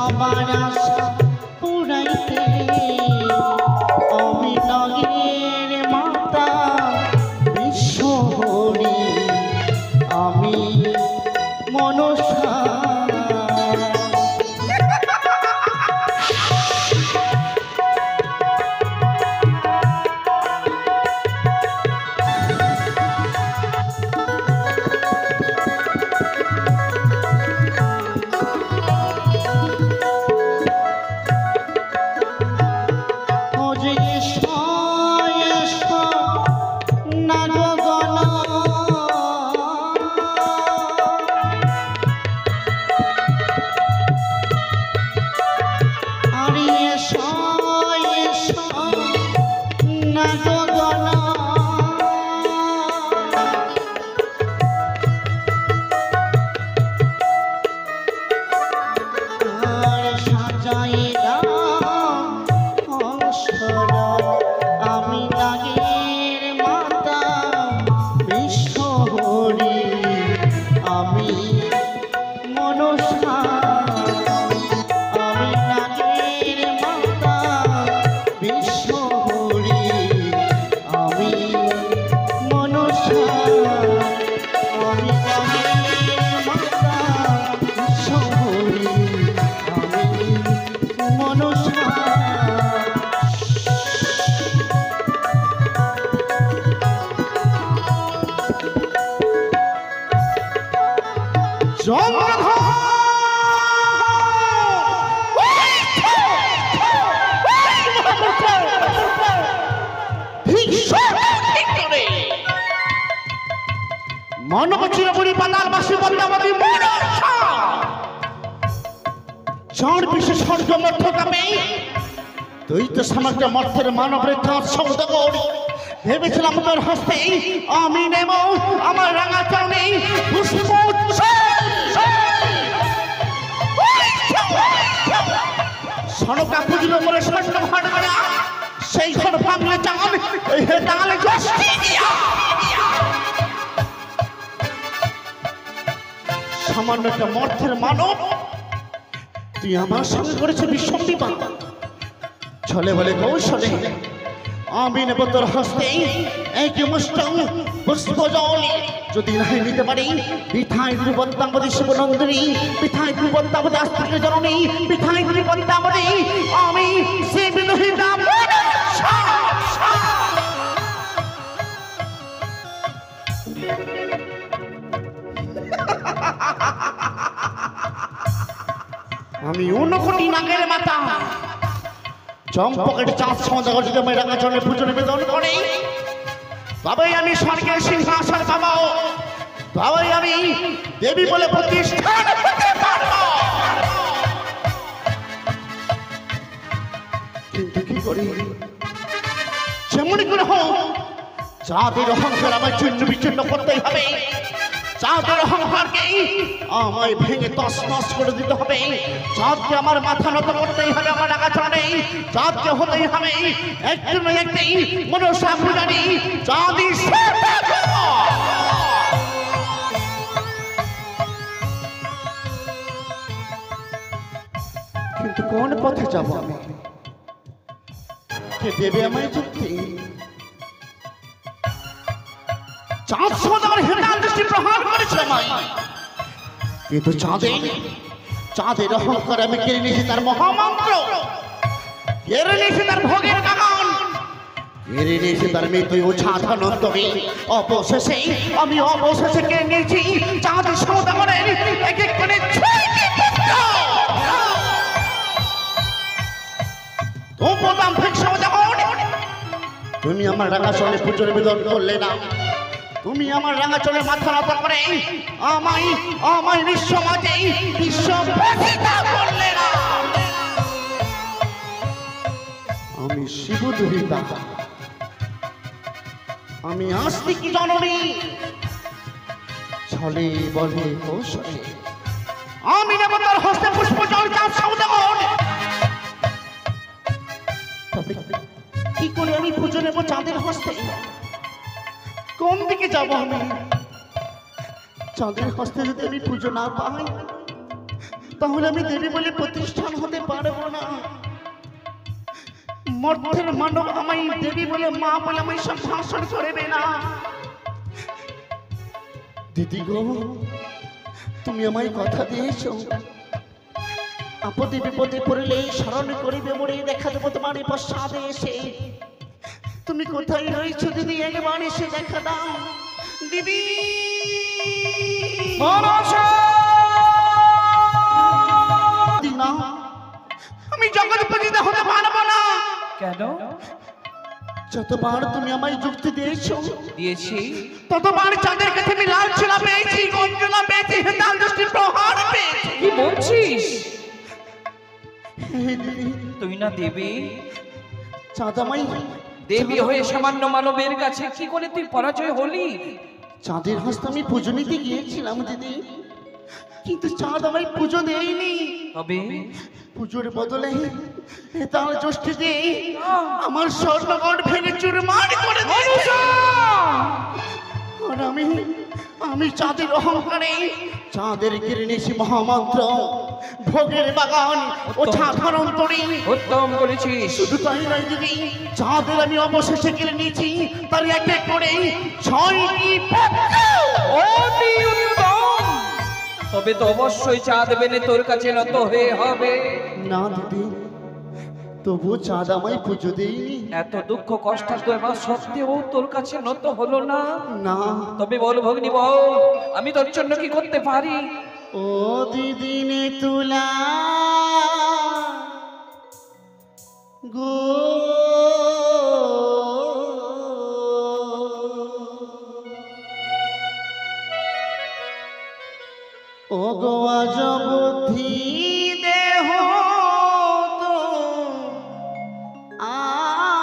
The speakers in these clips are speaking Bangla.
সবার আশা পুরাইতে আমি নগের মাতা বিশ্বহরি আমি মনসা মানব চিরপুরি পাতালবাসী বন্দাবতী মনসা যার বিশেষ স্বর্গ মর্থ কাপে তুই তো সমগ্র মর্থের মানবের চাঁদ সৌদাগর ভেবেছিলাম তোর হস্তে আমি নেব আমার রাঙা চাউনি পুষ্প সনকা পুজলো বলে স্বর্ণ ঘট করা সেই ঘর ভাঙলে চাঁদ এই হেতালে গোষ্ঠী দিয়া সামান্য একটা মর্থের মানব তুই আমার সঙ্গে করেছে বিষম বিবাদ ছলে বলে কৌশলে আমি নেব তোর হস্তে এক মুষ্ট পুষ্প জল যদি নাই নিতে পারি বিথায় গুরুবন্তাবতী শিবনন্দিনী বিথায় গুরুবন্তাবতী আস্তিকের জননী বিথায় গুরুবন্তাবতী আমি সে বিদহিতা মনসা আমি উনকোটি নাগের মাতা চম্পকের চাঁদ সমাজগর যদি আমি রাঙা চলে পুজো নিবেদন করে তবেই আমি স্বর্গের সিংহাসন পাবো তবেই আমি দেবী বলে প্রতিষ্ঠান হতে পারবো কিন্তু কি করি যেমনই করে হোক চাঁদের অহংকার আমায় চূর্ণ বিচূর্ণ করতেই হবে চাঁদের অহংকারকে আমায় ভেঙে তস নস করে দিতে হবে চাঁদকে আমার মাথা নত করতেই হবে আমার ডাকা চলে চাঁদকে হতেই হবে একজন একটি মনসা পূজারী চাঁদি কিন্তু কোন পথে যাব আমি কে দেবে আমায় যুক্তি চাঁদ সমাদার হেতাল দৃষ্টি প্রহার করেছে আমায় কিন্তু চাঁদের অহংকার আমি কেড়ে নিয়েছি তার মহামন্ত্র কেড়ে নিয়েছি তার ভোগের বাগান কেড়ে নিয়েছি তার মৃত্যু ও ছাধানন্দকে অবশেষে আমি কেড়ে নিয়েছি চাঁদ সমাদারের এক এক করে তুমি আমার রাঙা চলে পুজো নিবেদন করলে না তুমি আমার রাঙা চলে মাথা নত করে আমায় বিশ্ব মাঝে বিশ্ব প্রতিষ্ঠা করলে না আমি শিব দুহিতা আমি আস্তিক জননী ছলে বলে কৌশলে আমি নেব তোর হস্তে পুষ্প জল চাঁদ সৌদাগর কি করে আমি পুজো নেব চাঁদের হস্তে কোন দিকে যাব আমি চাঁদের হস্তে যদি আমি পুজো না পাই তাহলে আমি দেবী বলে প্রতিষ্ঠান হতে পারবো না। মর্তের মানব আমায় দেবী বলে মা বলে আমায় সম্ভাষণ করবে না। দিদি গো, তুমি আমায় কথা দিয়েছ, আপদে বিপদে পড়লে স্মরণ করিবে মরে, দেখা দেবো তোমার প্রসাদে এসে। তুমি কোথায় রয়েছো দিদি, একবার এসে দেখা দাও দিদি। না, আমি জগৎ পূজিত হতে পারবো না। কেন? যতবার তুমি আমায় যুক্তি দিয়েছি ততবার চাঁদের কাছে আমি লাল ছোলা পেয়েছি, গঞ্জনা পেয়েছি, হেতাল দৃষ্টি প্রহার পেয়েছি। কি বলছিস? তুই না দেবী? চাঁদ আমায় দেবী হয়ে সামান্য মানবের কাছে কি করে তুই পরাজয় হলি? চাঁদের হস্তে আমি পুজো নিতে গিয়েছিলাম দিদি, কিন্তু চাঁদ আমায় পুজো দেয়নি। তবে পুজোর বদলে হেতাল ষষ্ঠী দিয়ে আমার স্বর্ণগড় ভেঙে চুরমার করে দিয়েছে। আর আমি চাঁদের অহংকারে চাঁদের কিরণেছি মহামন্ত্র ভোগের বাগান ও সাধারণ তরি। উত্তম করেছিস। শুধু তাই নয় দিদি, চাঁদের আমি অবশেষে কিনে নিয়েছি তার এক এক করে 6টি তবে তো অবশ্যই চাঁদ বেনে তোর কাছে নত হয়ে হবে। না দিদি, তবু চাঁদ আমায় পুজো দেয়নি। এত দুঃখ কষ্ট দেওয়া সত্ত্বেও তোর কাছে নত হলো না? না। তবে বল ভগ্নি বল, আমি তোর জন্য কি করতে পারি? ও দিদি নে তুলা গো, ও গো আজ বুদ্ধি দেহ তো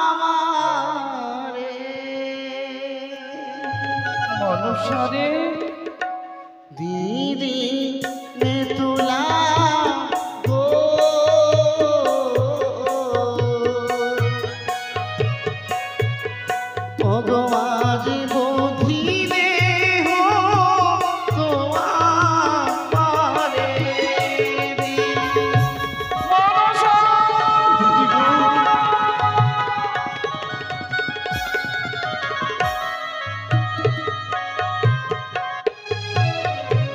আমারে মনুষ্যরে দিদি নে তুলা গো, ও গো আজ বুদ্ধি দেহ তো আমারে।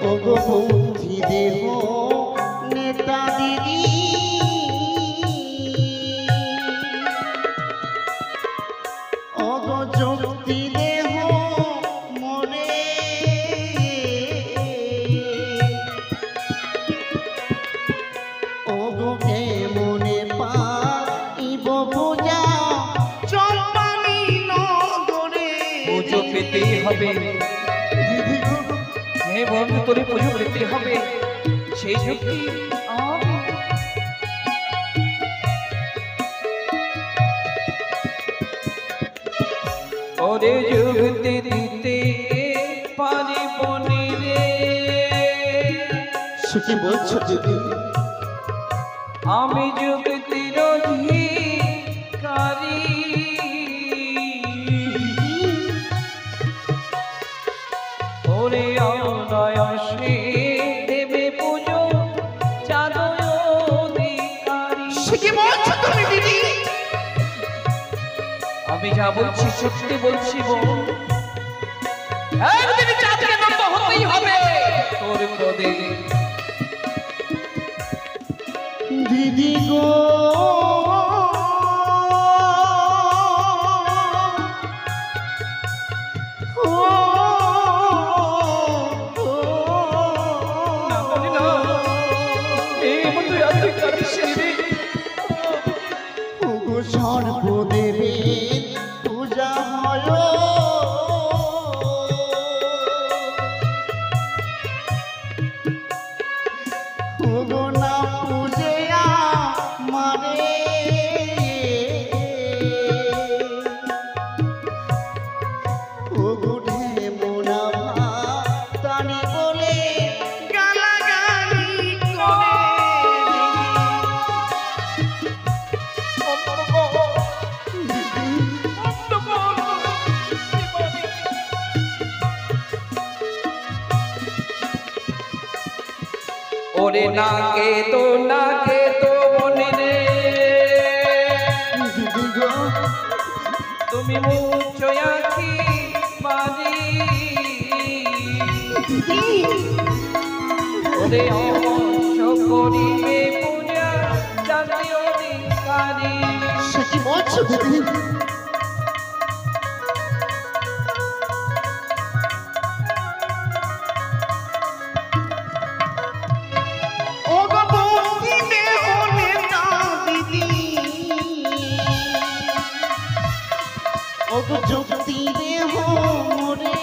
ও গো বুদ্ধি দেহ নেতা দিদি, ও গো যুক্তি দেহ মনে, ও গো কে মনে পাইব পূজা চম্পানি নগরে। পুজো পেতেই হবে দিদি গো, হে বন্ধু, তোর পুজো পেতে হবে। সেই যুক্তি আমি ওরে যুক্তি দিতে পারিব নি রে। সে কি বলছো দিদি? আমি যুক্তির অধিকারী, ওরে অনায়াসে দেবে পুজো চাঁদ অধিকারী। সে কি বলছো তুমি দিদি? আমি যা বলছি সত্যি বলছি বোন। একদিন চাঁদকে নত হতেই হবে তোর পদে। দিদি গো, না বলি না, এই মতো অধিকার সেরে ও গো সর্বদেবে পূজা হয়, ও গো না পূজে মানে, ও গো ঢেমুনা তানি বলে গালাগালি করে। ওরে না কে তো বনে রে দিদি গো তুমি মুচ্ছো আখি মারি ওরে অবশ্য করিবে পূজা জাতীয় অধিকারী সে কি বলছো দিদি ও গো বন্দি দেহ নেতা দিদি ও গো যুক্তি দেহ মোরে